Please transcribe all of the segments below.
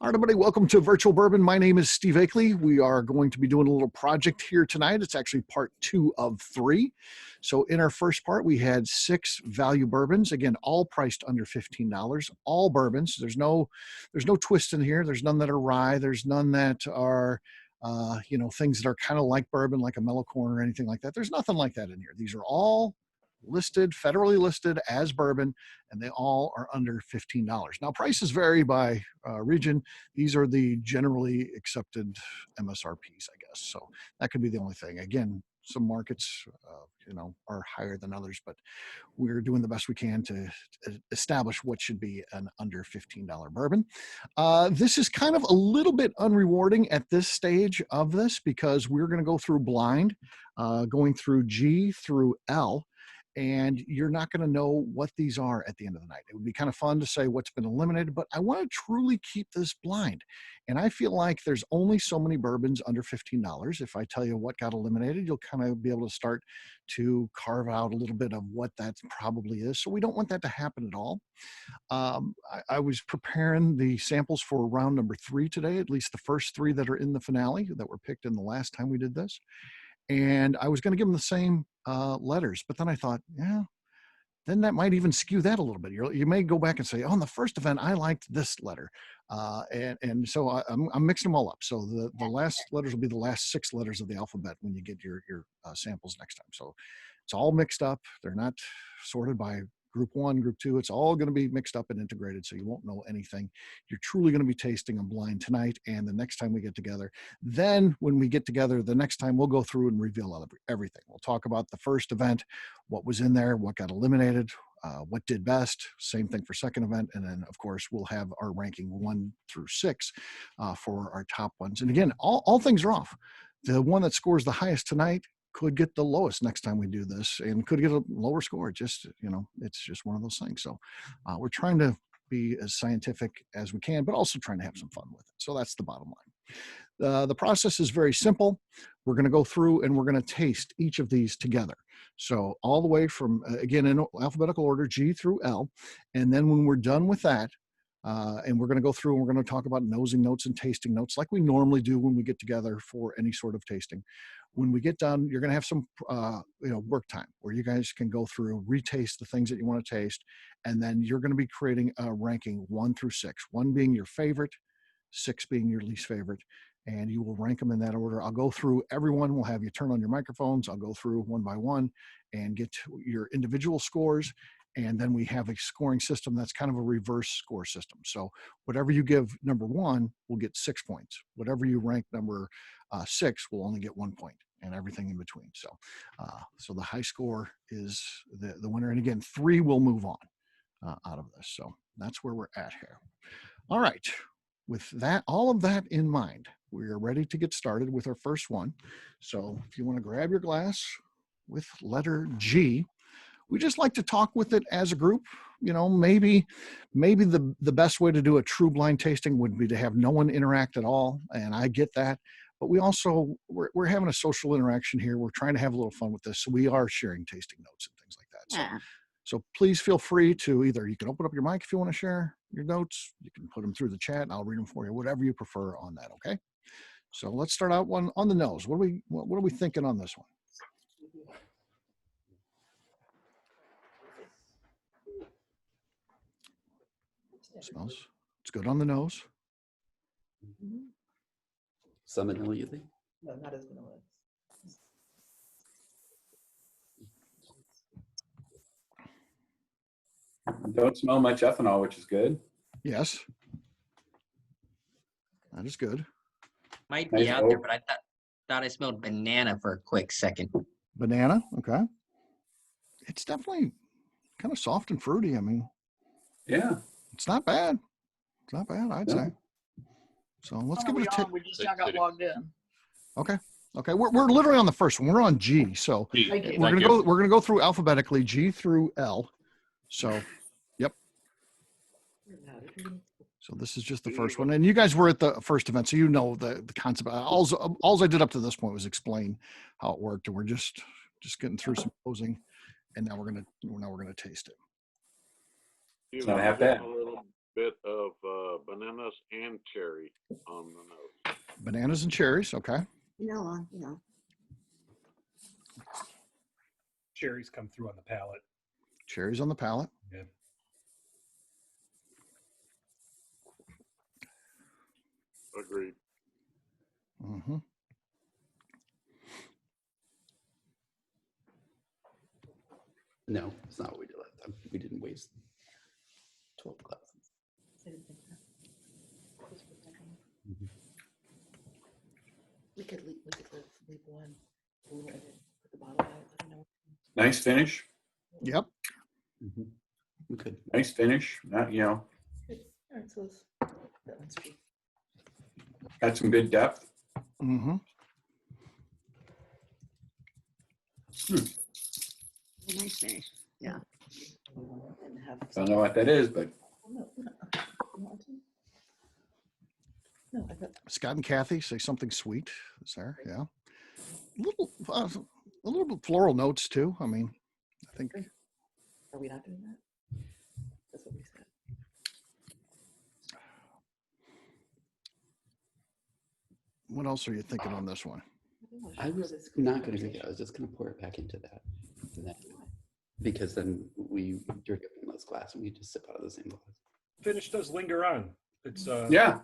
All right, everybody, welcome to Virtual Bourbon. My name is Steve Akley. We are going to be doing a little project here tonight. It's actually part 2 of 3. So in our first part, we had 6 value bourbons, again, all priced under $15, all bourbons. There's no twist in here. There's none that are rye. There's none that are, things that are kind of like bourbon, like a mellow corn or anything like that. There's nothing like that in here. These are all listed, federally listed as bourbon, and they all are under $15. Now, prices vary by region. These are the generally accepted MSRPs, I guess. So that could be the only thing. Again, some markets, are higher than others, but we're doing the best we can to establish what should be an under $15 bourbon. This is kind of a little bit unrewarding at this stage of this because we're going to go through blind, going through G through L. And you're not going to know what these are at the end of the night. It would be kind of fun to say what's been eliminated, but I want to truly keep this blind. And I feel like there's only so many bourbons under $15. If I tell you what got eliminated, you'll kind of be able to start to carve out a little bit of what that probably is. So we don't want that to happen at all. I was preparing the samples for round number 3 today, at least the first 3 that are in the finale that were picked in the last time we did this. And I was going to give them the same letters, but then I thought, yeah, then that might even skew that a little bit. You may go back and say, oh, in the first event, I liked this letter. And so I'm mixing them all up. So the last letters will be the last 6 letters of the alphabet when you get your samples next time. So it's all mixed up. They're not sorted by group 1, group 2. It's all going to be mixed up and integrated, so you won't know anything. You're truly going to be tasting them blind tonight and the next time we get together. Then when we get together the next time, we'll go through and reveal everything. We'll talk about the first event, what was in there, what got eliminated, what did best, same thing for second event. And then of course we'll have our ranking 1 through 6 for our top ones. And again, all things are off. The one that scores the highest tonight could get the lowest next time we do this and could get a lower score. Just, it's just one of those things. So we're trying to be as scientific as we can, but also trying to have some fun with it. So that's the bottom line. The process is very simple. We're going to go through and we're going to taste each of these together. So all the way from, again, in alphabetical order, G through L. And then when we're done with that, and we're going to go through and we're going to talk about nosing notes and tasting notes like we normally do when we get together for any sort of tasting. When we get done, you're going to have some, work time where you guys can go through, retaste the things that you want to taste, and then you're going to be creating a ranking 1 through 6, 1 being your favorite, 6 being your least favorite, and you will rank them in that order. I'll go through everyone. We'll have you turn on your microphones. I'll go through one by one and get to your individual scores. And then we have a scoring system that's kind of a reverse score system. So whatever you give number 1 will get 6 points. Whatever you rank number 6 will only get 1 point, and everything in between. So so the high score is the winner. And again, 3 will move on out of this. So that's where we're at here. All right. With that, all of that in mind, we are ready to get started with our first one. So if you want to grab your glass with letter G, we just like to talk with it as a group. Maybe the best way to do a true blind tasting would be to have no one interact at all. And I get that, but we're having a social interaction here. We're trying to have a little fun with this. So we are sharing tasting notes and things like that. Yeah. So please feel free to you can open up your mic if you want to share your notes. You can put them through the chat and I'll read them for you, whatever you prefer on that. Okay. So let's start out one on the nose. What are we thinking on this one? Smells. It's good on the nose. Some vanilla, you think? No, not as vanilla. Don't smell much ethanol, which is good. Yes. That is good. Might be out there, but I thought I smelled banana for a quick second. Banana, okay. It's definitely kind of soft and fruity. I mean, yeah, it's not bad. It's not bad, I'd say. So let's give it a taste. We just got logged in. Okay. We're literally on the first one. We're on G. So we're gonna go through alphabetically, G through L. So, yep. So this is just the first one, and you guys were at the first event, so you know the concept. All I did up to this point was explain how it worked, and we're just getting through some posing, and now we're gonna taste it. It's not half bad. bit of bananas and cherry on the nose. Bananas and cherries. Okay. Cherries come through on the palate. Cherries on the palate. Yeah. Agreed. Mm-hmm. No, it's not what we did last time. We didn't waste 12 glasses. I didn't think that. Mhm. We could leave one. A little bit, put the bottle out. I don't know. Nice finish. Yep. Mhm. We could. Nice finish. Not, you know, Good. All right, so that one's good. got some good depth. Mm-hmm. Nice finish. Yeah. And have Don't know what that is, but no, no. You want to? No, I got Scott and Kathy say something sweet. Is there? Yeah. A little bit floral notes too. I mean, I think. Are we not doing that? That's what we said. What else are you thinking on this one? I was not going to drink it. I was just going to pour it back into that. Because then we drink it from this glass and we just sip out of the same glass. Finish does linger on. It's yeah,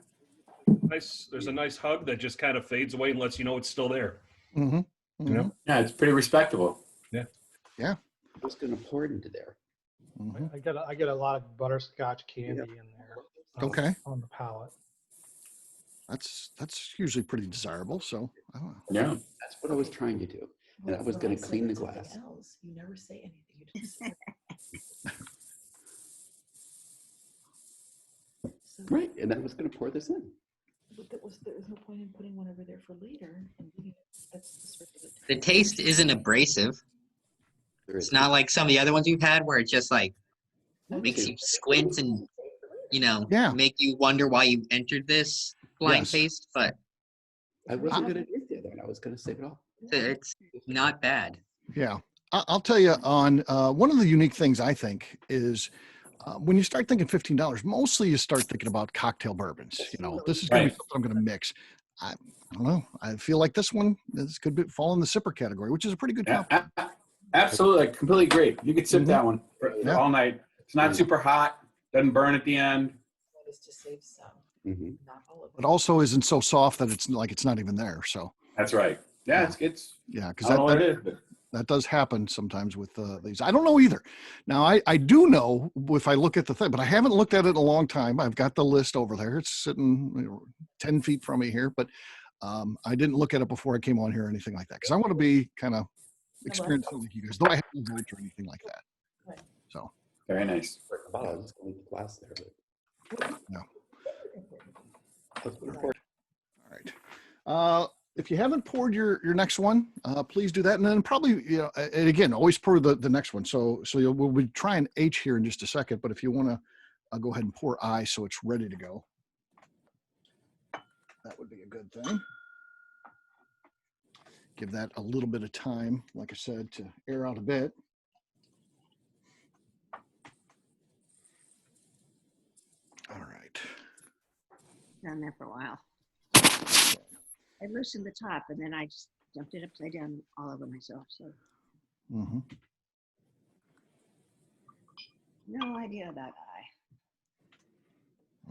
nice. There's a nice hug that just kind of fades away and lets you know it's still there. Mm-hmm. You know? yeah, it's pretty respectable. Yeah. I was going to pour it into there. Mm-hmm. I get a lot of butterscotch candy in there. Okay. On the palate. That's usually pretty desirable. So I don't know. Yeah. That's what I was trying to do. And I was going to clean the glass. You never say anything. You just say so, Right. And then I was going to pour this in. but there was no point in putting one over there for later. And leaving it. That's the sort of The taste isn't abrasive. There is- It's not like some of the other ones we've had where it just like makes you squint and, Yeah. make you wonder why you entered this blind Yes. taste, but I wasn't going to drink the other one. I was going to save it all. it's not bad. Yeah. I'll tell you on one of the unique things I think is when you start thinking $15, mostly you start thinking about cocktail bourbons. This is going to be Right. something I'm going to mix. I don't know. I feel like this could fall in the sipper category, which is a pretty good Yeah, compliment. absolutely. I completely agree. You could sip Mhm. that one Yeah. all night. It's not super hot. Doesn't burn at the end. point is to save some, Mhm. not all of But it. also isn't so soft that it's not even there. So That's right. Yeah, Yeah. it's yeah, because I don't know what that, it is, but that does happen sometimes with these. I don't know either. Now I do know if I look at the thing, but I haven't looked at it in a long time. I've got the list over there. It's sitting 10 feet from me here, but I didn't look at it before I came on here or anything like that because I want to be kind of experiencing like you guys. Though I haven't voted or anything like that. Right. So very nice. For the bottle, I was going to leave the glass there. But No. I was gonna pour it. all right. If you haven't poured your next one, please do that, and then probably and again, always pour the next one. So we'll be trying H here in just a second, but if you want to go ahead and pour I so it's ready to go, that would be a good thing. Give that a little bit of time, like I said, to air out a bit. All right. Down there for a while. I loosened the top and then I just dumped it upside down all over myself. So Mm-hmm. no idea about I.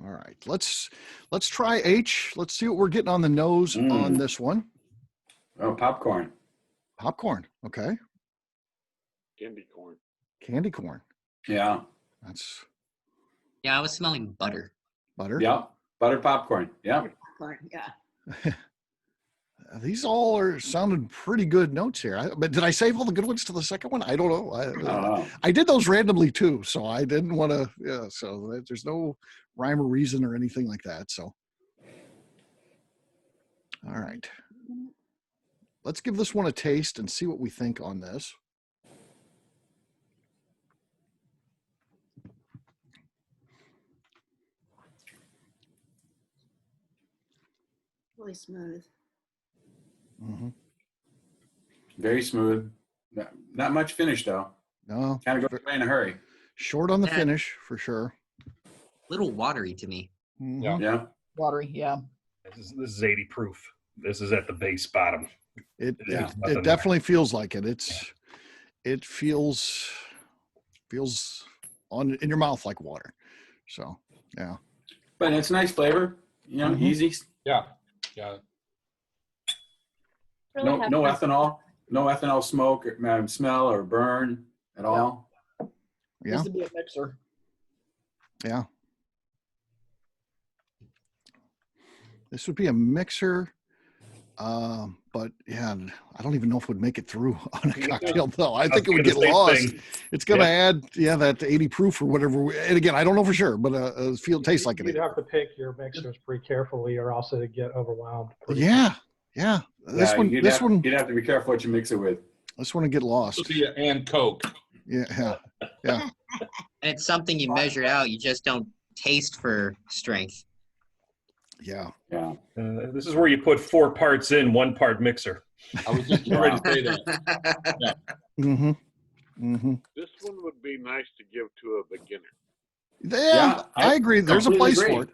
All right. Let's try H. Let's see what we're getting on the nose on this one. Oh, popcorn. Popcorn. Okay. Candy corn. Candy corn. Yeah. That's Yeah, I was smelling butter. butter. Yeah. Buttered popcorn. Yeah. Popcorn, yeah. These all are sounding pretty good notes here. But did I save all the good ones to the second one? I don't know. I don't know. I did those randomly too, so I didn't want to. Yeah, so there's no rhyme or reason or anything like that. So, all right, let's give this one a taste and see what we think on this. Really smooth. Mm-hmm. Very smooth. Not much finish though. No, Kind of goes away in a hurry. short on the Yeah. finish for sure. Little watery to me. Mhm. Yeah. Watery, yeah. This is 80 proof. This is at the base bottom. It There's yeah, nothing it definitely feels like it. It feels on in your mouth like water. So yeah. But it's nice flavor. You know, Mhm. easy. Yeah. Yeah. No ethanol smoke, or, smell, or burn at all. Yeah. Needs to be a mixer. Yeah. This would be a mixer. But yeah, I don't even know if it would make it through on a cocktail though. I think it would get lost. It's going to add, that 80 proof or whatever. And again, I don't know for sure, but tastes like it. You'd have to pick your mixers pretty carefully, or else it'd get overwhelmed. Yeah. This one, you'd have to be careful what you mix it with. this one would get lost. And Coke. Yeah. And it's something you measure out. You just don't taste for strength. Yeah. Yeah. This is where you put 4 parts in, 1 part mixer. I was just ready to say that. Mm-hmm. Mm-hmm. This one would be nice to give to a beginner. Yeah, I agree. There's a completely place agree. for it.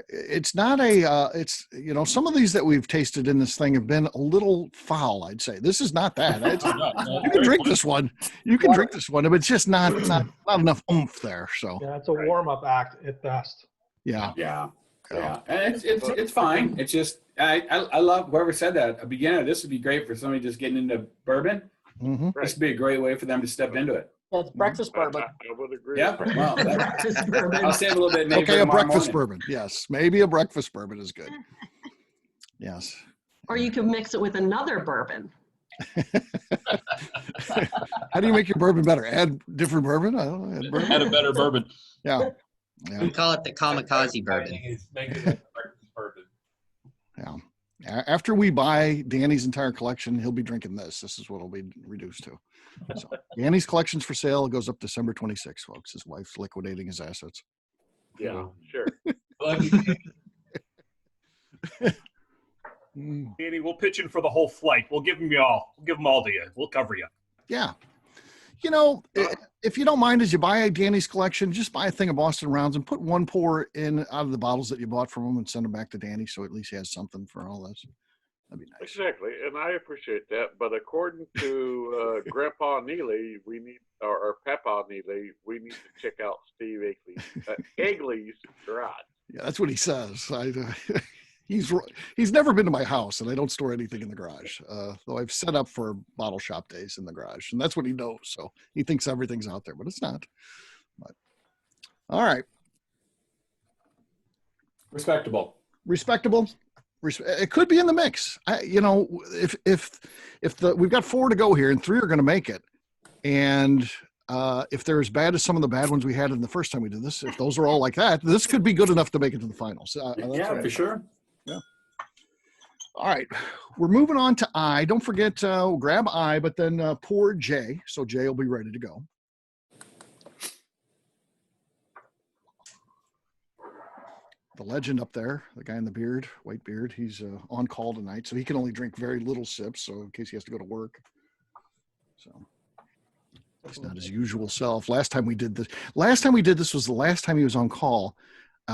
It's not it's some of these that we've tasted in this thing have been a little foul, I'd say. This is not that. You can drink this one. You can drink this one, but it's just not enough oomph there. So Yeah, it's a warm-up act at best. yeah. Yeah, and it's fine. It's just I love whoever said that. A beginner, this would be great for somebody just getting into bourbon. Mm-hmm. This would be a great way for them to step into it. That's breakfast bourbon. I would agree. Yeah, with that. well, Breakfast bourbon. I'll save a little bit. Maybe Okay, for a tomorrow breakfast morning. bourbon. Yes, maybe a breakfast bourbon is good. Yes. Or you could mix it with another bourbon. How do you make your bourbon better? Add different bourbon? I don't know. Add bourbon? Had a better bourbon. Yeah. We call it the kamikaze bourbon. Make it a breakfast bourbon. Yeah. After we buy Danny's entire collection, he'll be drinking this. This is what it'll be reduced to. So Danny's collection's for sale. It goes up December 26th, folks. His wife's liquidating his assets. Yeah, sure. Danny, we'll pitch in for the whole flight. We'll give them all. We'll give them all to you. We'll cover you. Yeah. If you don't mind, as you buy a Danny's collection, just buy a thing of Boston Rounds and put 1 pour in out of the bottles that you bought from him and send them back to Danny, so at least he has something for all this. That'd be nice. Exactly, and I appreciate that. But according to Grandpa Neely, we need, or Papa Neely, we need to check out Steve Akley's garage. Yeah, that's what he says. He's never been to my house, and I don't store anything in the garage. Though I've set up for bottle shop days in the garage, and that's what he knows. So he thinks everything's out there, but it's not. But all right, Respectable. It could be in the mix. If we've got 4 to go here, and 3 are going to make it, and if they're as bad as some of the bad ones we had in the first time we did this, if those are all like that, this could be good enough to make it to the finals. Yeah, for sure. Yeah. All right, we're moving on to I. Don't forget, grab I, but then pour J. So J will be ready to go. The legend up there, the guy in the beard, white beard, he's on call tonight, so he can only drink very little sips. So in case he has to go to work, so he's not his usual self. Last time we did this was the last time he was on call.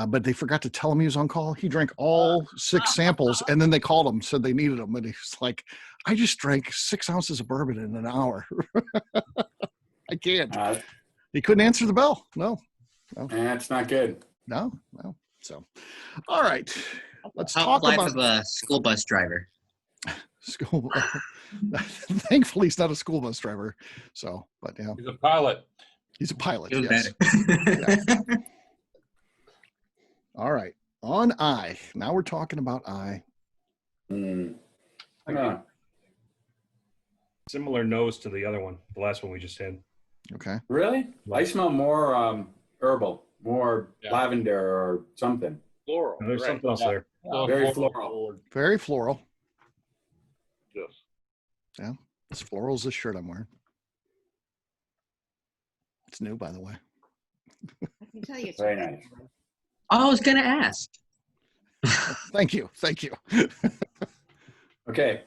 But they forgot to tell him he was on call. He drank all 6 samples, and then they called him, said they needed him. And he was like, I just drank 6 ounces of bourbon in an hour. I can't. He couldn't answer the bell. No. That's not good. No. So, all right. Let's How talk life about of a school bus driver. school. Thankfully, he's not a school bus driver. So, but yeah. He's a pilot. He's a pilot. Feels Yes. better. Yeah. All right. On I. Now we're talking about I. Similar nose to the other one, the last one we just had. Okay. Really? I smell more herbal, more lavender or something. Floral. And there's right. something else there. Very floral. Very floral. Yes. Yeah. This floral is this shirt I'm wearing. It's new, by the way. I can tell you it's Very nice. I was going to ask. Thank you. Okay.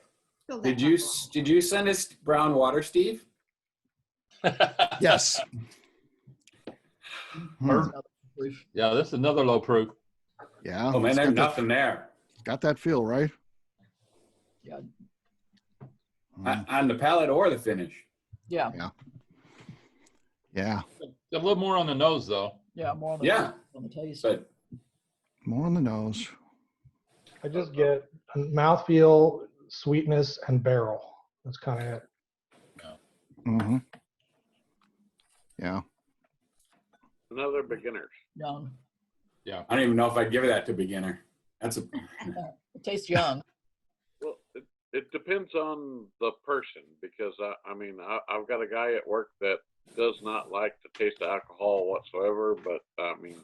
Fill that Did you bubble. send us brown water, Steve? Yes. Yeah, this is another low proof. Yeah. Oh man, it's there's got that- nothing there. Got that feel, right? Yeah. On the palate or the finish. Yeah. Yeah. Yeah. A little more on the nose, though. Yeah. More on the, Yeah. on the taste. But More on the nose. I just get mouthfeel, sweetness, and barrel. That's kind of it. Mm-hmm. Yeah. Another beginners. Young. Yeah. I don't even know if I'd give that to beginner. That's a It tastes young. Well, it depends on the person because I've got a guy at work that does not like to taste alcohol whatsoever, but I mean,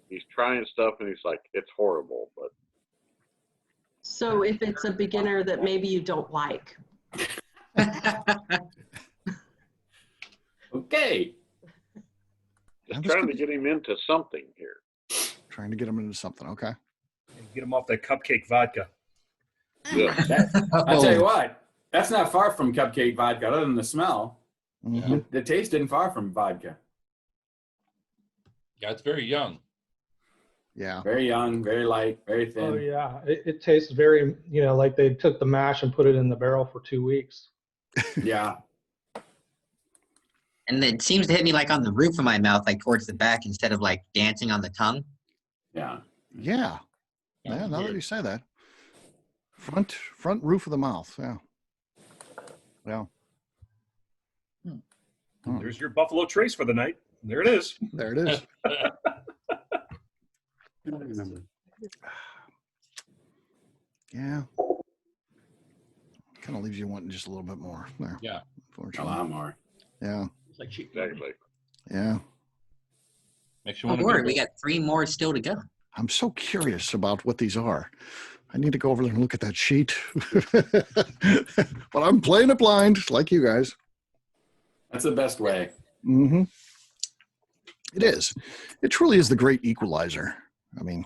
he's trying stuff and he's like, it's horrible, but So if it's a beginner that maybe you don't like, okay. just trying to get him into something here. Trying to get them into something. Okay. And get them off that cupcake vodka. Yeah. I tell you what, that's not far from cupcake vodka, other than the smell. Mhm. The taste isn't far from vodka. Yeah, it's very young. Yeah. Very young, very light, very thin. Oh yeah, it tastes very, like they took the mash and put it in the barrel for 2 weeks. Yeah. And it seems to hit me like on the roof of my mouth, like towards the back instead of like dancing on the tongue. Yeah. Yeah. Yeah. Now that you say that, front roof of the mouth. Yeah. Yeah. There's your Buffalo Trace for the night. There it is. There it is. I don't remember. Yeah. Kind of leaves you wanting just a little bit more there. Yeah. A Unfortunately. lot more. Yeah. It's like cheap. Exactly. Yeah. Makes you Oh, want to Lord, we got 3 more still to go. I'm so curious about what these are. I need to go over there and look at that sheet. But I'm playing it blind like you guys. That's the best way. Mm-hmm. It is. It truly is the great equalizer. I mean,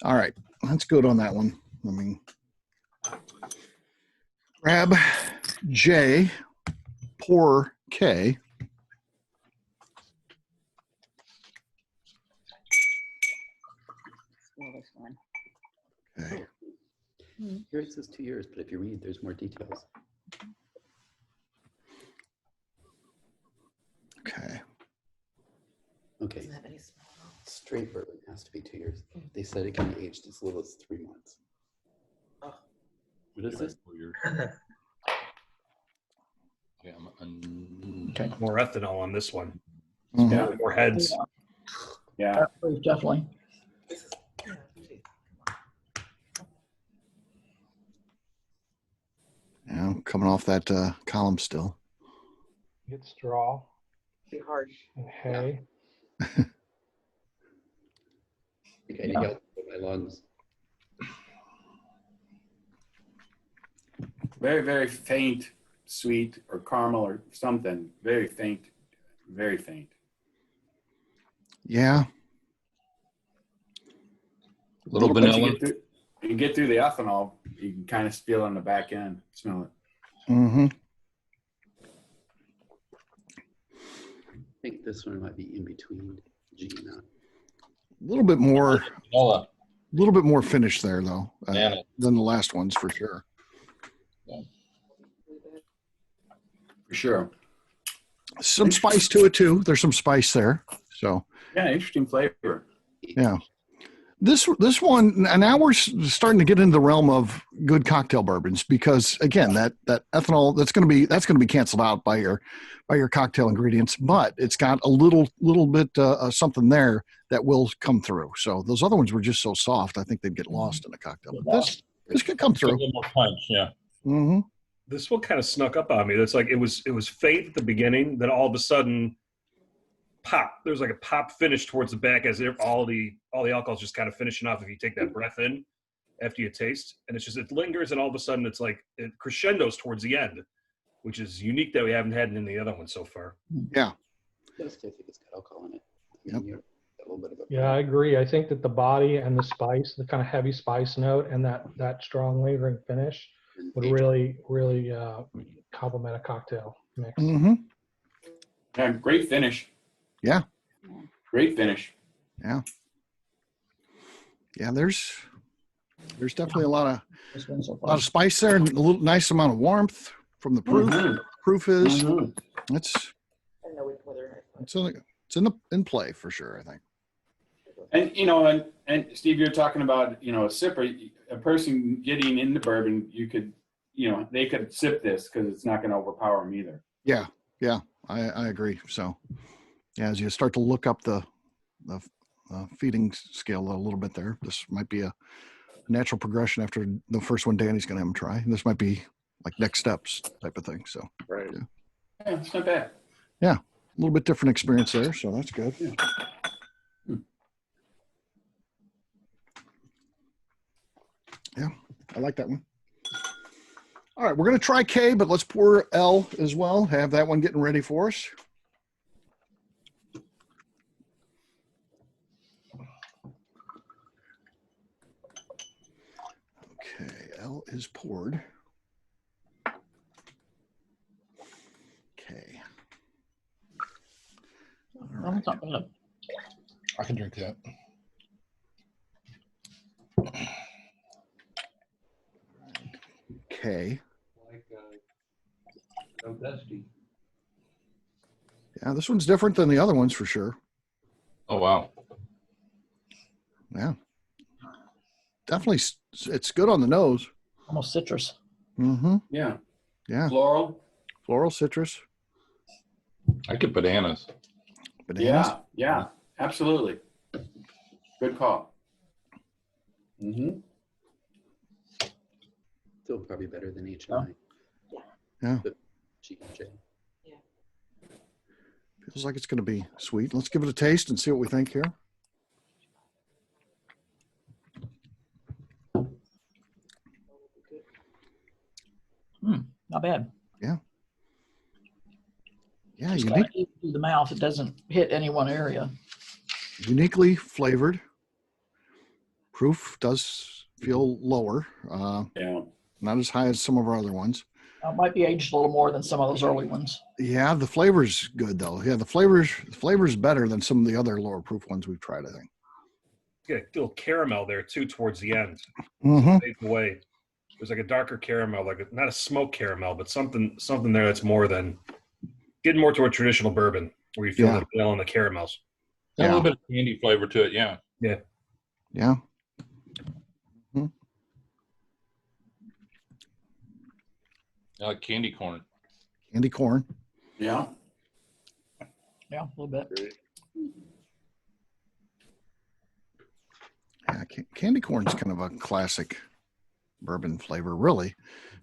all right, that's good on that one. I mean, grab J, pour K. Smell this one. Okay. Here it says 2 years, but if you read, there's more details. Okay. Okay. Doesn't have any smell. Straight bourbon has to be 2 years. They said it can be aged as little as 3 months. Oh. What is this? Yeah, Okay. More ethanol on this one. Mhm. Yeah. More heads. Yeah. Definitely. Yeah, coming off that column still. Get straw Be hard. and hay. Okay, you got my lungs. Very, very faint, sweet, or caramel or something. Very faint. Very faint. Yeah. little But vanilla. you get through the ethanol, you can kind of feel on the back end. Smell it. Mm-hmm. I think this one might be in between G and L. A little bit more, Vanilla. a little bit more finish there though Yeah. than the last ones for sure. For sure. Some spice to it too. There's some spice there. So Yeah, interesting flavor. yeah. This one, now we're starting to get into the realm of good cocktail bourbons because again, that ethanol that's going to be canceled out by your cocktail ingredients, but it's got a little bit something there that will come through. So those other ones were just so soft, I think they'd get lost in a cocktail. But this could come A through. little more punch, yeah. Mm-hmm. This one kind of snuck up on me. It's like it was faint at the beginning, then all of a sudden, pop. There's like a pop finish towards the back as if all the alcohol's just kind of finishing off if you take that breath in after you taste. And it's just it lingers and all of a sudden it's like it crescendos towards the end, which is unique that we haven't had in any other one so far. Yeah. I still think it's got alcohol in it. Yep. You're a little bit of a Yeah, I agree. I think that the body and the spice, the kind of heavy spice note and that strong lingering finish would really complement a cocktail mix. Mm-hmm. Yeah, great finish. Yeah. Great finish. Yeah. Yeah, there's definitely a lot This one's so of far. spice there and a little nice amount of warmth from the proof. Mhm. Proof is Mhm. it's I don't know whether it's in play for sure, I think. And and Steve, you're talking about a sipper, a person getting into bourbon, you could, they could sip this because it's not going to overpower them either. Yeah, I agree. So, yeah, as you start to look up the feeding scale a little bit there, this might be a natural progression after the first one Danny's going to have him try. This might be like next steps type of thing. So, Right. Yeah, it's not bad. yeah, a little bit different experience there. So that's good. Yeah. Yeah, I like that one. All right, we're going to try K, but let's pour L as well. Have that one getting ready for us. Okay, L is poured. K. All Oh, right. it's not bad. I can drink that. K. No dusty. Yeah, this one's different than the other ones for sure. Oh, wow. Yeah. Definitely, it's good on the nose. Almost citrus. Mm-hmm. Yeah. Yeah. Floral. Floral, citrus. I get bananas. Bananas. Yeah, absolutely. Good call. Mm-hmm. Still probably better than H&I. Yeah. G&J. Feels like it's going to be sweet. Let's give it a taste and see what we think here. Not bad. Yeah. Yeah, Just unique, kinda easy through the mouth. It doesn't hit any one area. uniquely flavored. Proof does feel lower. Yeah. Not as high as some of our other ones. It might be aged a little more than some of those early ones. Yeah, the flavor's good though. Yeah, the flavor's better than some of the other lower proof ones we've tried, I think. Yeah, a little caramel there too towards the end. Mm-hmm. Fades away. There's like a darker caramel, like not a smoked caramel, but something there that's more than getting more to a traditional bourbon where you feel Yeah. the vanilla and the caramels. A little bit of candy flavor to it, yeah. Yeah. Yeah. Mhm. I like candy corn. Candy corn. Yeah. Yeah, a little bit. Yeah, candy corn's kind of a classic bourbon flavor, really.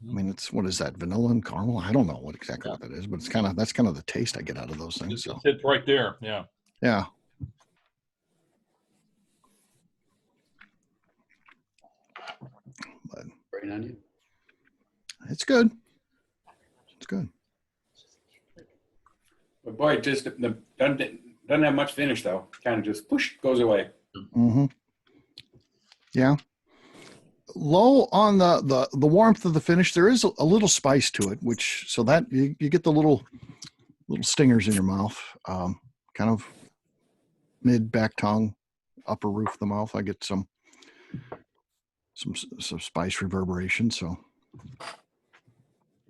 I mean, it's what is that? Vanilla and caramel? I don't know what exactly what that is, but that's kind of the taste I get out of those things. So It's right there, yeah. yeah. But Brain on you. it's good. It's good. But boy, it just doesn't have much finish though. Kind of just push goes away. Mm-hmm. Yeah. Low on the warmth of the finish. There is a little spice to it, which so that you get the little stingers in your mouth, kind of mid back tongue, upper roof of the mouth. I get some spice reverberation. So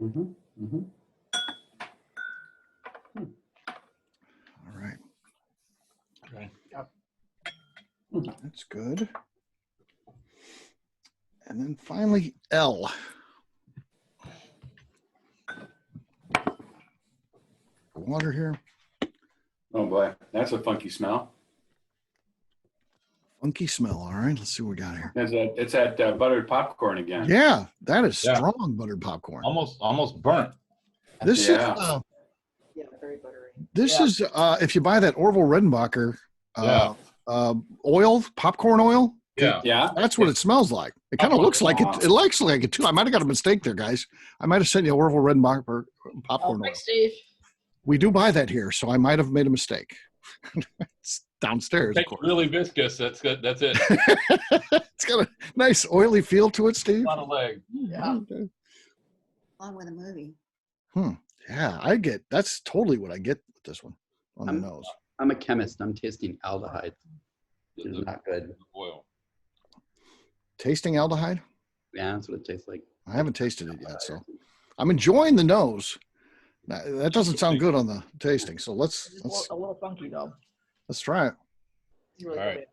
Mm-hmm. Mm-hmm. all right, Okay. that's good. And then finally L. Water here. Oh boy, that's a funky smell. Funky smell. All right, let's see what we got here. It's that buttered popcorn again. Yeah, that is Yeah. strong buttered popcorn. Almost burnt. This Yeah. is Yeah, very buttery. this Yeah. is if you buy that Orville Redenbacher oil, popcorn oil. Yeah. Yeah. That's what it smells like. It kind of looks like it. It looks like it too. I might have got a mistake there, guys. I might have sent you Orville Redenbacher popcorn oil. Thanks, Steve. We do buy that here, so I might have made a mistake. It's downstairs, of It's course. really viscous. That's good. That's it. It's got a nice oily feel to it, Steve. On a leg. Yeah. Along with a movie. Yeah, that's totally what I get with this one on the nose. I'm a chemist. I'm tasting aldehyde. Which is not good. Oil. Tasting aldehyde? Yeah, that's what it tastes like. I haven't tasted it yet, so I'm enjoying the nose. That doesn't sound good on the tasting. So let's A little funky though. try it. It's really All right. good.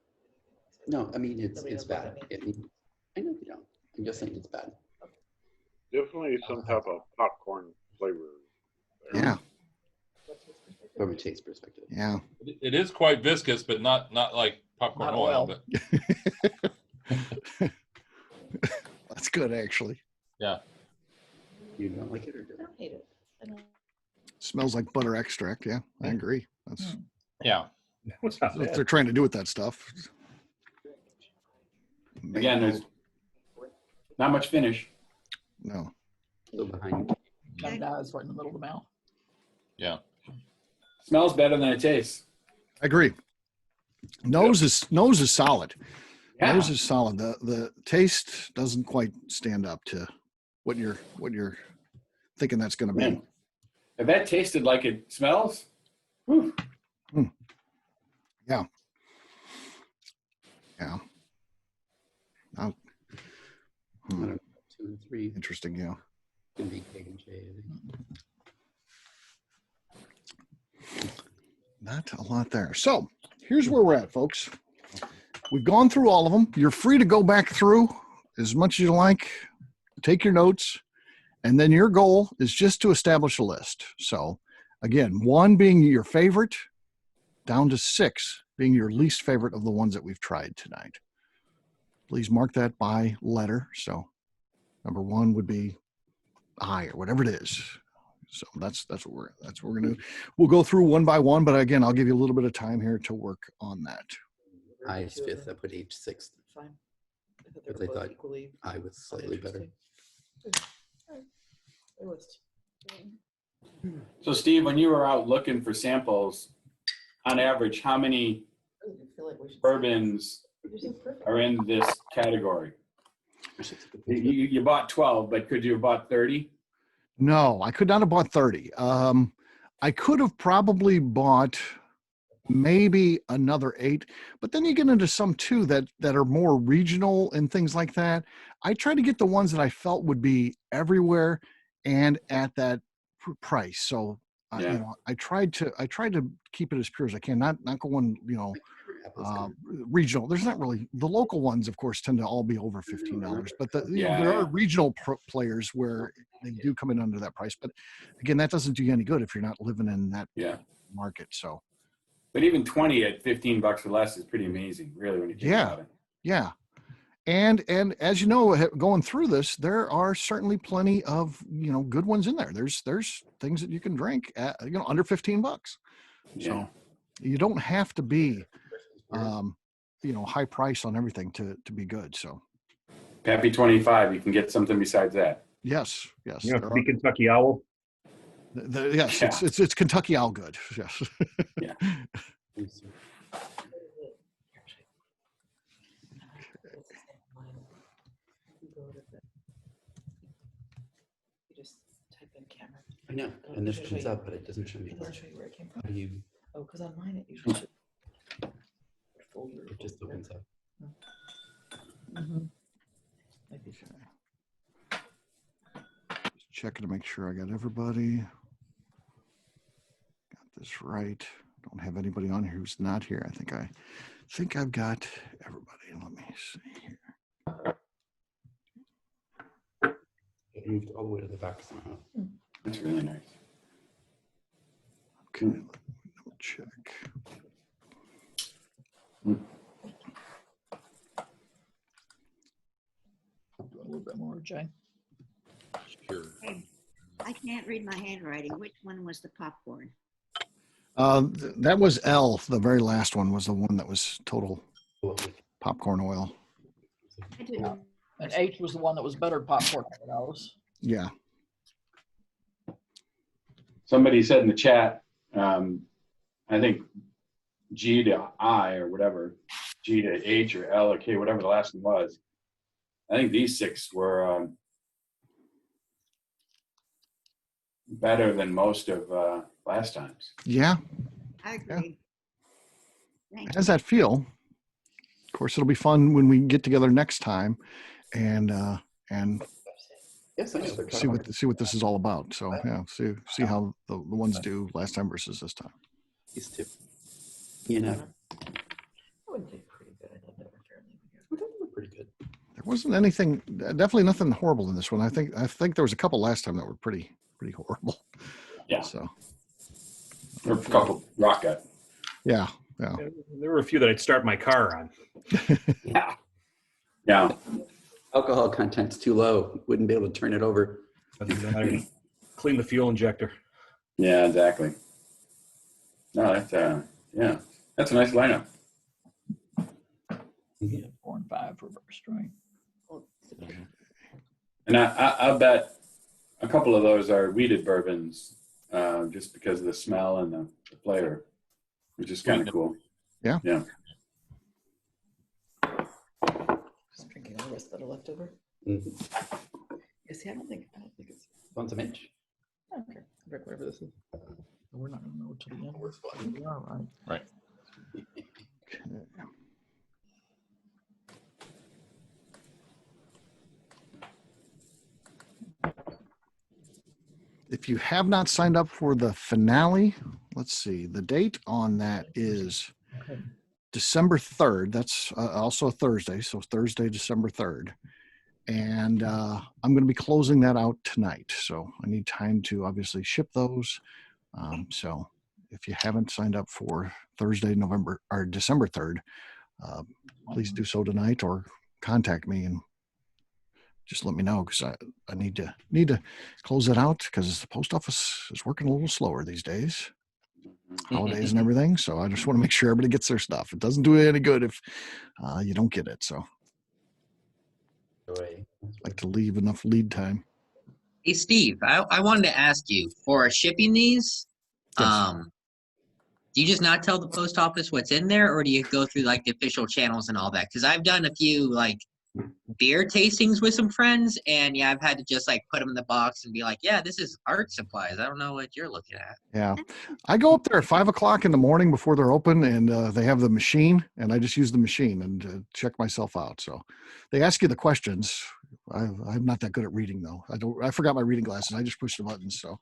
No, I mean, it's Nobody knows what bad. that I know you don't. I'm just saying it's bad. Definitely some type of popcorn flavor. there. Yeah, From a taste perspective. yeah. It is quite viscous, but not like popcorn Not oil. oil. But That's good actually. yeah, You don't like it or do I don't hate it. I don't. Smells like butter extract. Yeah, I agree. That's yeah. What's not what bad. they're trying to do with that stuff. Again, there's not much finish. No. So behind. That dies right in the middle of the mouth. Yeah. Smells better than it tastes. I agree. Nose is solid. Yeah. Nose is solid. The taste doesn't quite stand up to what you're thinking that's going to be. Man, if that tasted like it smells, whew. Yeah. Yeah. Now, I don't know, 2 and 3. interesting. Yeah. Can be cake and shade. Not a lot there. So here's where we're at, folks. We've gone through all of them. You're free to go back through as much as you like, take your notes, and then your goal is just to establish a list. So again, 1 being your favorite, down to 6 being your least favorite of the ones that we've tried tonight. Please mark that by letter. So number 1 would be I or whatever it is. So that's what we're gonna do. We'll go through one by one, but again, I'll give you a little bit of time here to work on that. I is 5th. I put H 6th. Fine. I thought Because they I were both thought equally I was slightly better. uninteresting. Alright. My list. So Steve, when you were out looking for samples, on average, how many I feel like we should say bourbons this. Yours is perfect. are in this category? You bought 12, but could you have bought 30? No, I could not have bought 30. I could have probably bought maybe another 8, but then you get into some too that are more regional and things like that. I tried to get the ones that I felt would be everywhere and at that price. So Yeah. I tried to keep it as pure as I can, not going regional. There's not really, the local ones of course tend to all be over $15, but there are regional players where they do come in under that price. But again, that doesn't do you any good if you're not living in that market. So, but even 20 at $15 or less is pretty amazing, really, when you think about it. Yeah. And as you know, going through this, there are certainly plenty of, good ones in there. There's things that you can drink at, under $15. So you don't have to be, high price on everything to be good. So Pappy 25, you can get something besides that. yes. You have to be Kentucky Owl. Yes, it's Kentucky Owl good. Yes. Yeah. You just type in camera. I know, and this comes up, but it doesn't show me. It doesn't show you where it came from. How do you? Oh, because on mine it usually shows. Folder. It just opens up. Mm-hmm. Might be sure. Just checking to make sure I got everybody. Got this right. Don't have anybody on here who's not here. I think I've got everybody. Let me see here. It moved all the way to the back somehow. That's really nice. Okay, let me double check. Do a little bit more, Jay. Sure. Hey, I can't read my handwriting. Which one was the popcorn? That was L. The very last one was the one that was total popcorn oil. I didn't. And H was the one that was better popcorn than ours. Yeah. Somebody said in the chat, I think G to I or whatever, G to H or L or K, whatever the last one was. I think these 6 were better than most of last time's. Yeah. I agree. Thank How's you. that feel? Of course, it'll be fun when we get together next time and Yes, I know. They're see what this is all about. So yeah, see how the ones do last time versus this time. These two. You know, I wouldn't say pretty good. I thought they were fairly good. they look pretty good. There wasn't anything, definitely nothing horrible in this one. I think there was a couple last time that were pretty horrible. Yeah. So Or a couple rock gut. yeah. There were a few that I'd start my car on. Yeah. Yeah. Alcohol content's too low. Wouldn't be able to turn it over. Clean the fuel injector. Yeah, exactly. No, yeah. That's a nice lineup. Yeah, 4 and 5 reversed, right? And I bet a couple of those are weeded bourbons, just because of the smell and the flavor, which is kind of cool. Yeah. Yeah. Just drinking all the rest that are left over. Mm-hmm. Yeah, see, I don't think it's. Want some inch? Okay, drink whatever this is. We're not gonna know till the end. We are, right? Right. If you have not signed up for the finale, let's see. The date on that is Okay. December 3rd. That's also a Thursday. So Thursday, December 3rd. And I'm going to be closing that out tonight. So I need time to obviously ship those. So if you haven't signed up for Thursday, December 3rd, please do so tonight or contact me and just let me know, because I need to close it out because the post office is working a little slower these days. Holidays and everything. So I just want to make sure everybody gets their stuff. It doesn't do any good if you don't get it. So I like to leave enough lead time. Hey, Steve, I wanted to ask you, for shipping these, Yes. do you just not tell the post office what's in there, or do you go through like the official channels and all that? Because I've done a few like beer tastings with some friends, and yeah, I've had to just like put them in the box and be like, yeah, this is art supplies. I don't know what you're looking at. Yeah. I go up there at 5 o'clock in the morning before they're open, and they have the machine, and I just use the machine and check myself out. So they ask you the questions. I'm not that good at reading though. I forgot my reading glasses. I just push the buttons. So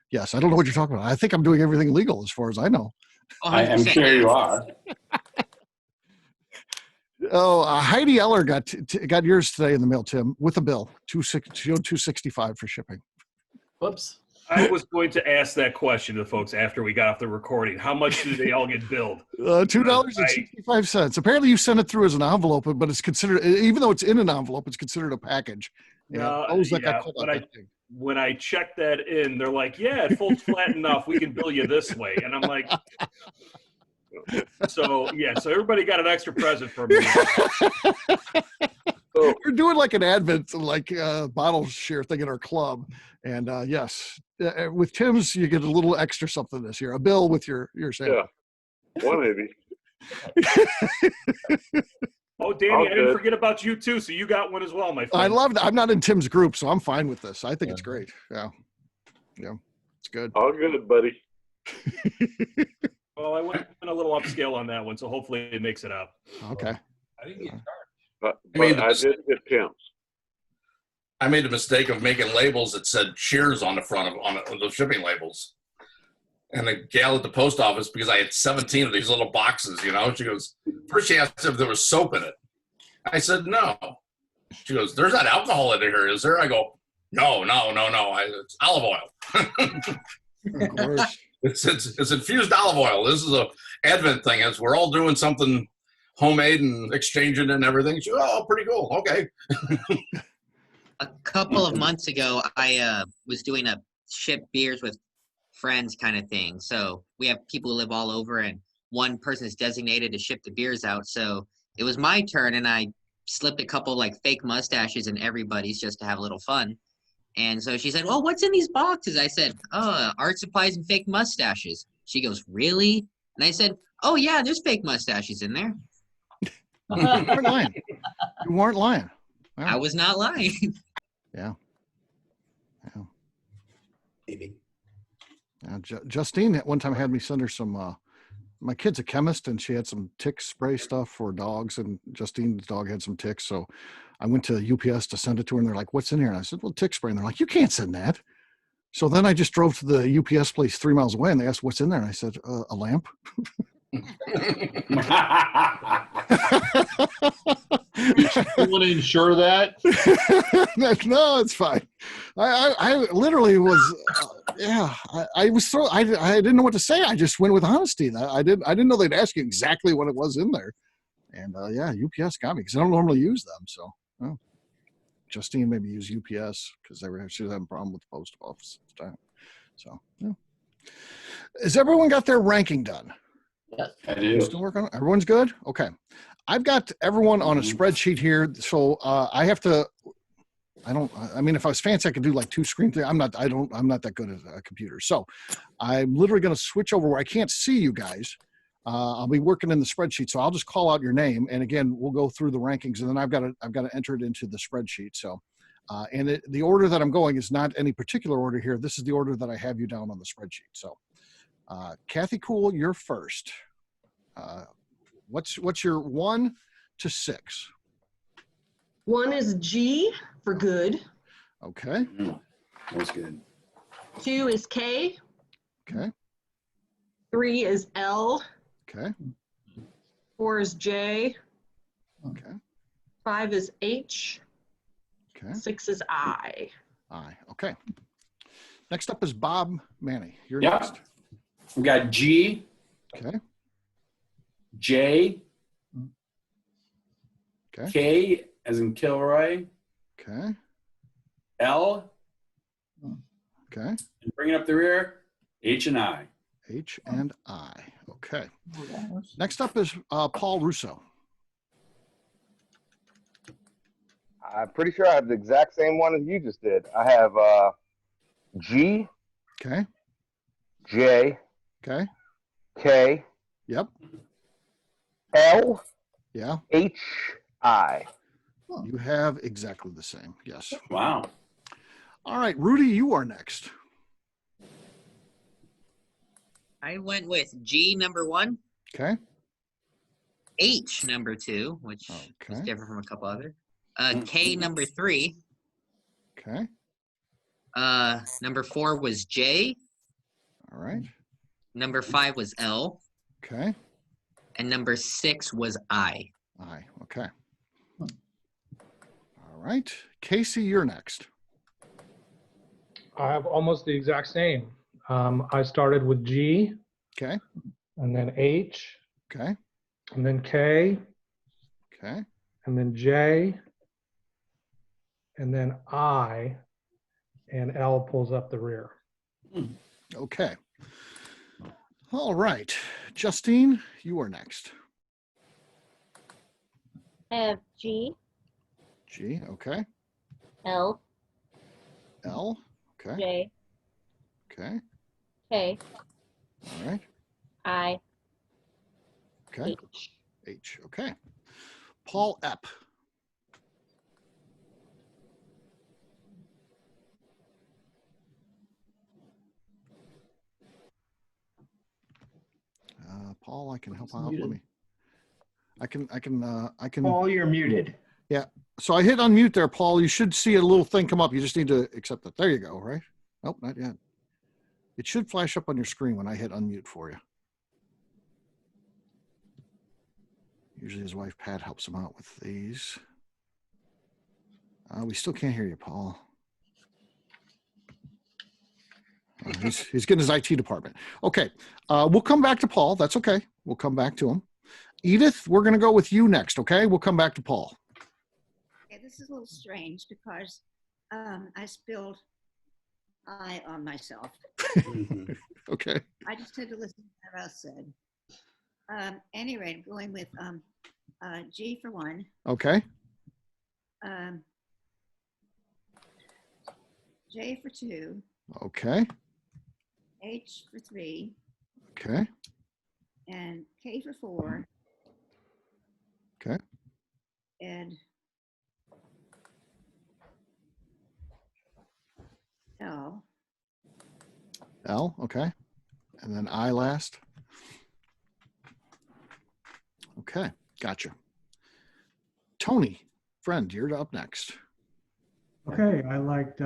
yes, I don't know what you're talking about. I think I'm doing everything legal as far as I know. I'm sure you are. Oh, Heidi Eller got yours today in the mail, Tim, with a bill, $265 for shipping. Whoops. I was going to ask that question to the folks after we got off the recording. How much do they all get billed? $2.65. Apparently, you sent it through as an envelope, but it's considered, even though it's in an envelope, it's considered a package. No, when I checked that in, they're like, "Yeah, it folds flat enough. We can bill you this way." And I'm like, so everybody got an extra present from me. So we're doing like an Advent, like bottle share thing in our club, and yes, with Tim's you get a little extra something this year, a bill with your sample. Yeah, 180. Oh, Danny, I didn't forget about you too. So you got one as well, my friend. I love that. I'm not in Tim's group, so I'm fine with this. I think it's great. Yeah, it's good. All good, buddy. Well, I went a little upscale on that one, so hopefully it makes it up. Okay. I didn't get charged. But I did get Tim's. I made the mistake of making labels that said Cheers on the front of the shipping labels. And the gal at the post office, because I had 17 of these little boxes, she goes, first she asked if there was soap in it. I said, no. She goes, there's not alcohol in here, is there? I go, no. It's olive oil. Of course. It's infused olive oil. This is a Advent thing. As we're all doing something homemade and exchanging and everything. She goes, oh, pretty cool. Okay. A couple of months ago, I was doing a ship beers with friends kind of thing. So we have people who live all over, and one person is designated to ship the beers out. So it was my turn, and I slipped a couple like fake mustaches in everybody's just to have a little fun. And so she said, well, what's in these boxes? I said, oh, art supplies and fake mustaches. She goes, really? And I said, oh, yeah, there's fake mustaches in there. You weren't lying. You weren't lying. Wow. I was not lying. Yeah. Maybe. Justine at one time had me send her some my kid's a chemist, and she had some tick spray stuff for dogs, and Justine's dog had some ticks. So I went to UPS to send it to her, and they're like, "What's in here?" And I said, "Well, tick spray." And they're like, "You can't send that." So then I just drove to the UPS place 3 miles away, and they asked, "What's in there?" And I said, "A lamp." You want to ensure that? No, it's fine. I literally was, I was so I didn't know what to say. I just went with honesty. I didn't know they'd ask you exactly what it was in there. And UPS got me because I don't normally use them. So Justine maybe use UPS because she was having a problem with the post office at the time. So yeah. Has everyone got their ranking done? Yes. I do. Still working on it? Everyone's good? Okay. I've got everyone on a spreadsheet here. So I have to, I mean, if I was fancy, I could do like 2 screen things. I'm not that good at a computer. So I'm literally going to switch over where I can't see you guys. I'll be working in the spreadsheet. So I'll just call out your name. And again, we'll go through the rankings, and then I've got to enter it into the spreadsheet. So, the order that I'm going is not any particular order here. This is the order that I have you down on the spreadsheet. So Kathy Cool, you're first. What's your 1 to 6? 1 is G for good. Okay. That's good. 2 is K. Okay. 3 is L. Okay. 4 is J. Okay. 5 is H. Okay. 6 is I. Okay. Next up is Bob Manny. You're Yeah. next. We got G, Okay. J, Okay. K as in Kilroy, Okay. L, Okay. and bringing up the rear, H and I. H and I. Okay. Next up is Paul Russo. I'm pretty sure I have the exact same one as you just did. I have G, Okay. J, Okay. K, Yep. L, Yeah. H, I. You have exactly the same. Yes. Wow. All right, Rudy, you are next. I went with G number 1, Okay. H number 2, which is Okay. different from a couple other. K number 3. Okay. Number 4 was J. All right. Number 5 was L. Okay. And number 6 was I. I. Okay. All right. Casey, you're next. I have almost the exact same. I started with G. Okay. And then H. Okay. And then K. Okay. And then J. And then I. And L pulls up the rear. Okay. All right. Justine, you are next. I have G, G. Okay. L, L. Okay. J, Okay. K, All right. I, Okay. H. H. Okay. Paul Epp. Paul, I can help out. Let me. I can. Paul, you're muted. Yeah. So I hit unmute there, Paul. You should see a little thing come up. You just need to accept it. There you go. Right? Nope, not yet. It should flash up on your screen when I hit unmute for you. Usually his wife Pat helps him out with these. We still can't hear you, Paul. He's getting his IT department. Okay. We'll come back to Paul. That's okay. We'll come back to him. Edith, we're going to go with you next, okay? We'll come back to Paul. Okay, this is a little strange because I spilled I on myself. Okay. I just had to listen to what else said. Any rate, I'm going with G for 1. Okay. J for 2. Okay. H for 3. Okay. And K for 4. Okay. And L. L. Okay. And then I last. Okay, gotcha. Tony, friend, you're up next. Okay, I liked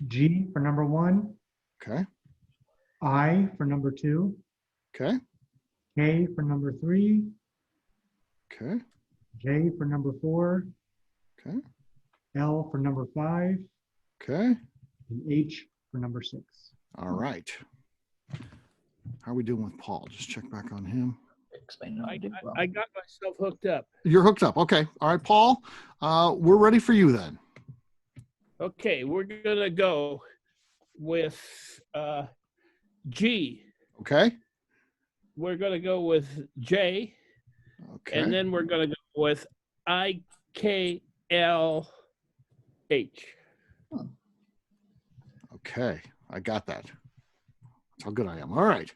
G for number 1, Okay, I for number 2, okay, K for number 3, okay, J for number 4, okay, L for number 5, okay. and H for number 6. All right. How are we doing with Paul? Just check back on him. I got myself hooked up. You're hooked up. Okay. All right, Paul. We're ready for you then. Okay, we're gonna go with G. Okay. We're gonna go with J, Okay. and then we're gonna go with IKLH. Okay. I got that. That's how good I am. All right.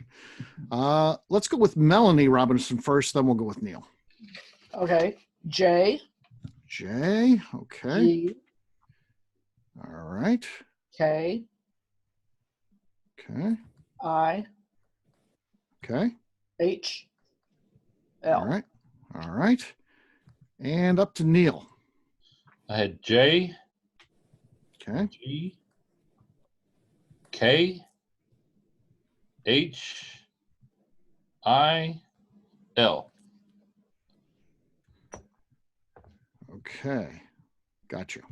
Let's go with Melanie Robinson first, then we'll go with Neil. Okay. J. J. Okay. G. All right. K. Okay. I. Okay. H. L. All right. All right. And up to Neil. I had J, Okay. G, K, H, I, L. Okay. Got you.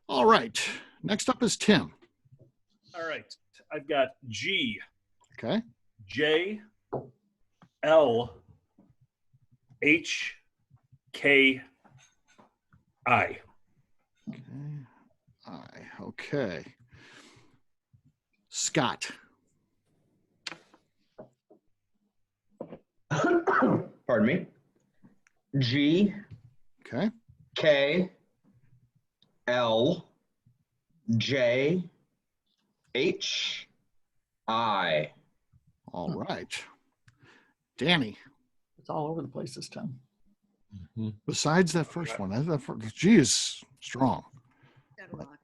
All right. Next up is Tim. All right. I've got G, Okay. J, L, H, K, I. Okay. Okay. Scott. Pardon me. G, Okay. K, L, J, H, I. All right. Danny. It's all over the place this time. Besides that first one, G is strong.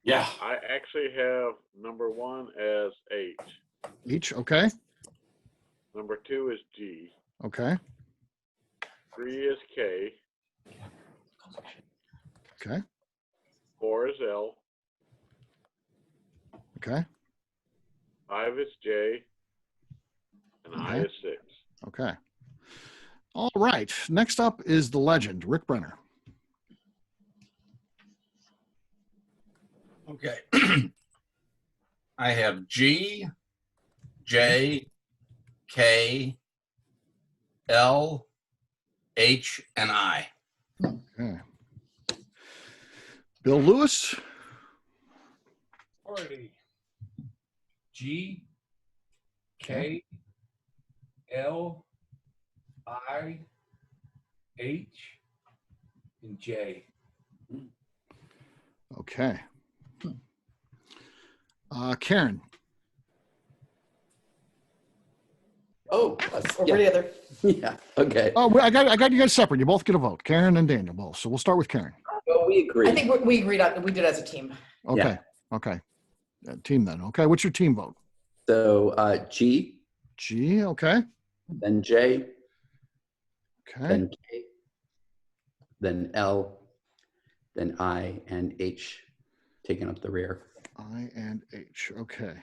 Yeah. I actually have number 1 as H. H. Okay. Number 2 is G. Okay. 3 is K. Okay. 4 is L. Okay. 5 is J. And I Okay. is 6. Okay. All right. Next up is the legend, Rick Brenner. Okay. I have G, J, K, L, H, and I. Okay. Bill Lewis. Alrighty. G, K, L, I, H, and J. Okay. Karen. Oh, Over the other. Yeah. Okay. Oh, I got you guys separate. You both get a vote. Karen and Daniel both. So we'll start with Karen. Well, we agree. I think we agreed on, we did as a team. Okay. Yeah. Okay. Team then. Okay. What's your team vote? So G. G. Okay. Then J. Okay. Then K. Then L. Then I and H, taking up the rear. I and H. Okay.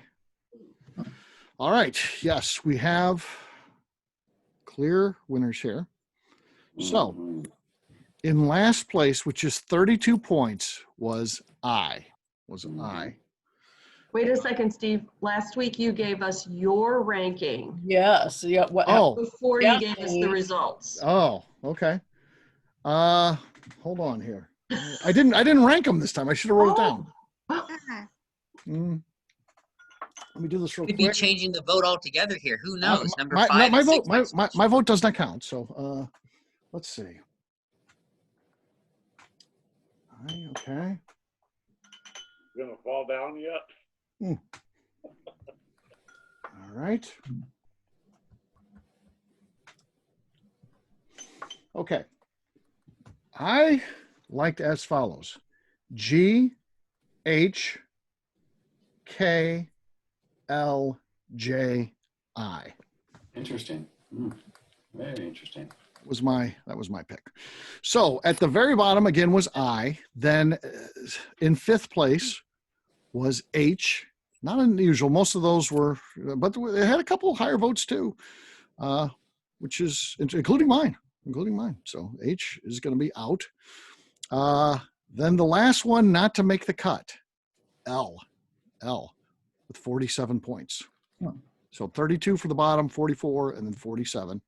All right. Yes, we have clear winners here. So in last place, which is 32 points, was I. Wait a second, Steve. Last week you gave us your ranking. Yes. Yeah. What? Oh. Before you gave us the results. Oh, okay. Hold on here. I didn't rank them this time. I should have wrote it down. Let me do this real We'd quick. be changing the vote altogether here. Who knows? Number 5 my and vote 6 my vote does not count. So let's see. Okay. Gonna fall down yet? All right. Okay. I liked as follows: G, H, K, L, J, I. Interesting. Very interesting. was my pick. So at the very bottom again was I. Then in fifth place was H. Not unusual. Most of those were, but it had a couple higher votes too, which is including mine. So H is going to be out. Then the last one not to make the cut, L with 47 points. So 32 for the bottom, 44, and then 47.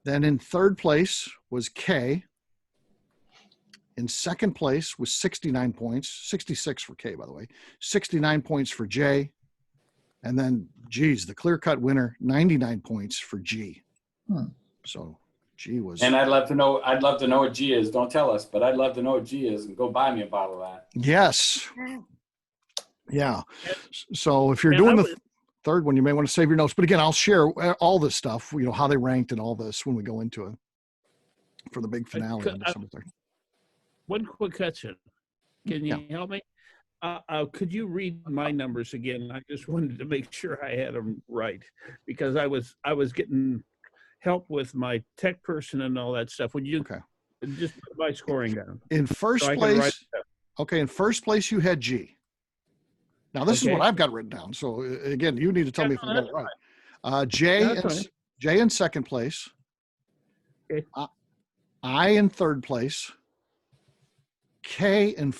Then in third place was K. In second place was 69 points, 66 for K, by the way, 69 points for J. And then, geez, the clear-cut winner, 99 points for G. So G was. And I'd love to know what G is. Don't tell us, but I'd love to know what G is and go buy me a bottle of that. Yes. Yeah. So if you're doing the third one, you may want to save your notes. But again, I'll share all this stuff, how they ranked and all this when we go into it for the big finale on December 3rd. One quick question. Can you help me? Could you read my numbers again? I just wanted to make sure I had them right because I was getting help with my tech person and all that stuff. Would you just put my scoring down? In first place, in first place you had G. Now this is what I've got written down. So again, you need to tell me if I got it right. J in second place. Okay. I in third place. K in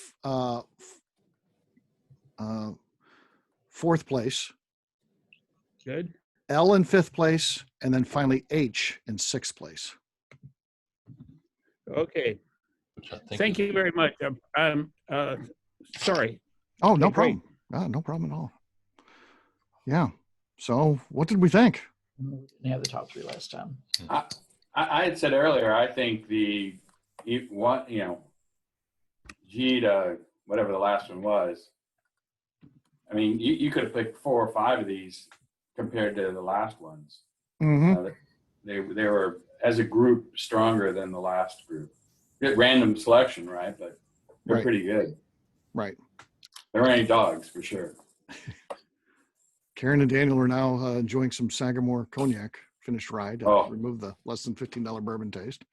fourth place. Good. L in fifth place, and then finally H in sixth place. Okay. Thank you very much. I'm sorry. Oh, no problem. No problem at all. Yeah. So what did we think? We didn't have the top three last time. I had said earlier, I think G to whatever the last one was. I mean, you could have picked 4 or 5 of these compared to the last ones. Mm-hmm. They were, as a group, stronger than the last group. Random selection, right? But they're pretty good. Right. There ain't dogs, for sure. Karen and Daniel are now enjoying some Sagamore cognac finished ride to remove the less than $15 bourbon taste.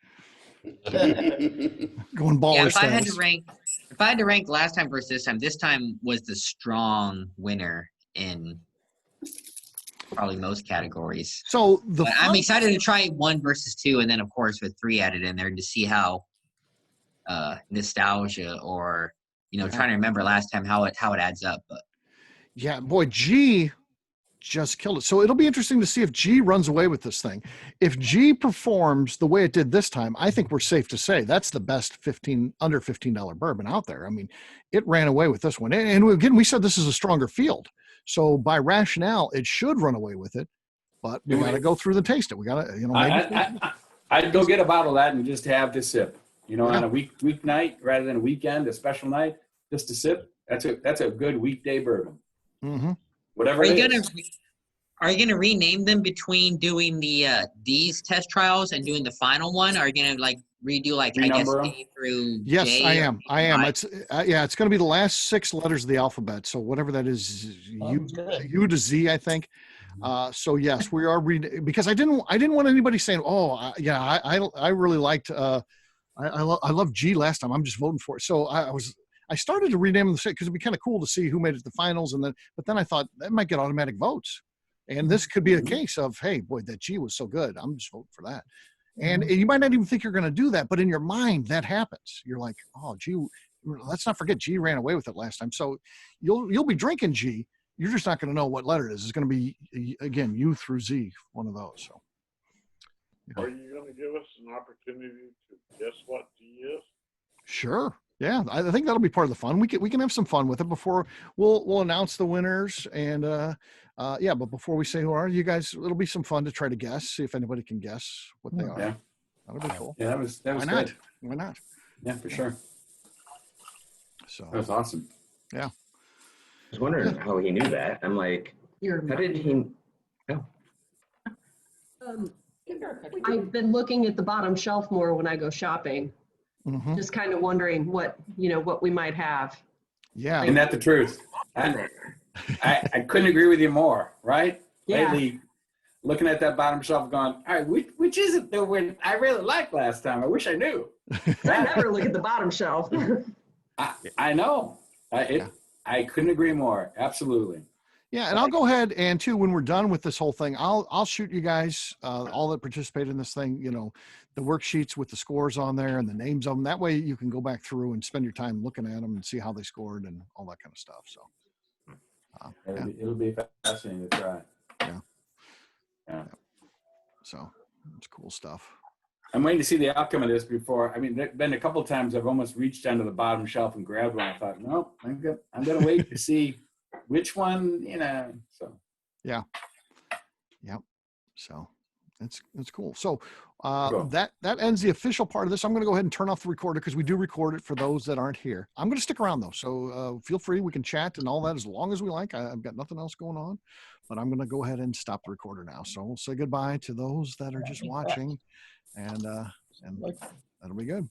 Going baller status. If I had to rank last time versus this time was the strong winner in probably most categories. So I'm excited to try 1 versus 2, and then of course with 3 added in there to see how nostalgia or trying to remember last time how it adds up. But yeah, boy, G just killed it. So it'll be interesting to see if G runs away with this thing. If G performs the way it did this time, I think we're safe to say that's the best under $15 bourbon out there. I mean, it ran away with this one. And again, we said this is a stronger field. So by rationale, it should run away with it, but we got to go through and taste it. We got to, maybe. I'd go get a bottle of that and just have this sip, on a weeknight rather than a weekend, a special night, just a sip. That's a good weekday bourbon. Mm-hmm. Whatever Are you gonna rename them between doing these test trials and doing the final one? Are you gonna redo I guess A through Yes, J? I am. It's it's going to be the last 6 letters of the alphabet. So whatever that is, U to Z, I think. So yes, we are reading because I didn't want anybody saying, I really liked I love G last time. I'm just voting for it. So I started to rename them because it'd be kind of cool to see who made it to the finals, but then I thought that might get automatic votes, and this could be a case of, hey, boy, that G was so good, I'm just voting for that. And you might not even think you're going to do that, but in your mind that happens. You're like, oh, G. Let's not forget G ran away with it last time. So you'll be drinking G. You're just not going to know what letter it is. It's going to be again U through Z, one of those. So. Are you going to give us an opportunity to guess what G is? Sure. Yeah, I think that'll be part of the fun. We can have some fun with it before we'll announce the winners and but before we say who are you guys, it'll be some fun to try to guess, see if anybody can guess what they are. Yeah, that'll be cool. Yeah, that was Why good. not? Why not? Yeah, for sure. So that was awesome. Yeah. I was wondering how he knew that. I'm like, how did he? I've been looking at the bottom shelf more when I go shopping. Mm-hmm. Just kind of wondering what we might have. Yeah. Isn't that the truth? I couldn't agree with you more, right? Yeah. looking at that bottom shelf going, all right, which is it that I really liked last time? I wish I knew. I never look at the bottom shelf. I know. I couldn't agree more. Absolutely. Yeah, and I'll go ahead and too, when we're done with this whole thing, I'll shoot you guys, all that participate in this thing, you know, the worksheets with the scores on there and the names of them. That way you can go back through and spend your time looking at them and see how they scored and all that kind of stuff. So It'll be fascinating to try. Yeah. So it's cool stuff. I'm waiting to see the outcome of this before. I mean, there's been a couple of times I've almost reached down to the bottom shelf and grabbed one. I thought, no, I'm gonna wait to see which one, you know. So yeah. So it's cool. So Cool. that ends the official part of this. I'm going to go ahead and turn off the recorder because we do record it for those that aren't here. I'm going to stick around though, so feel free. We can chat and all that as long as we like. I've got nothing else going on, but I'm going to go ahead and stop the recorder now. So we'll say goodbye to those that are just watching, and that'll be good.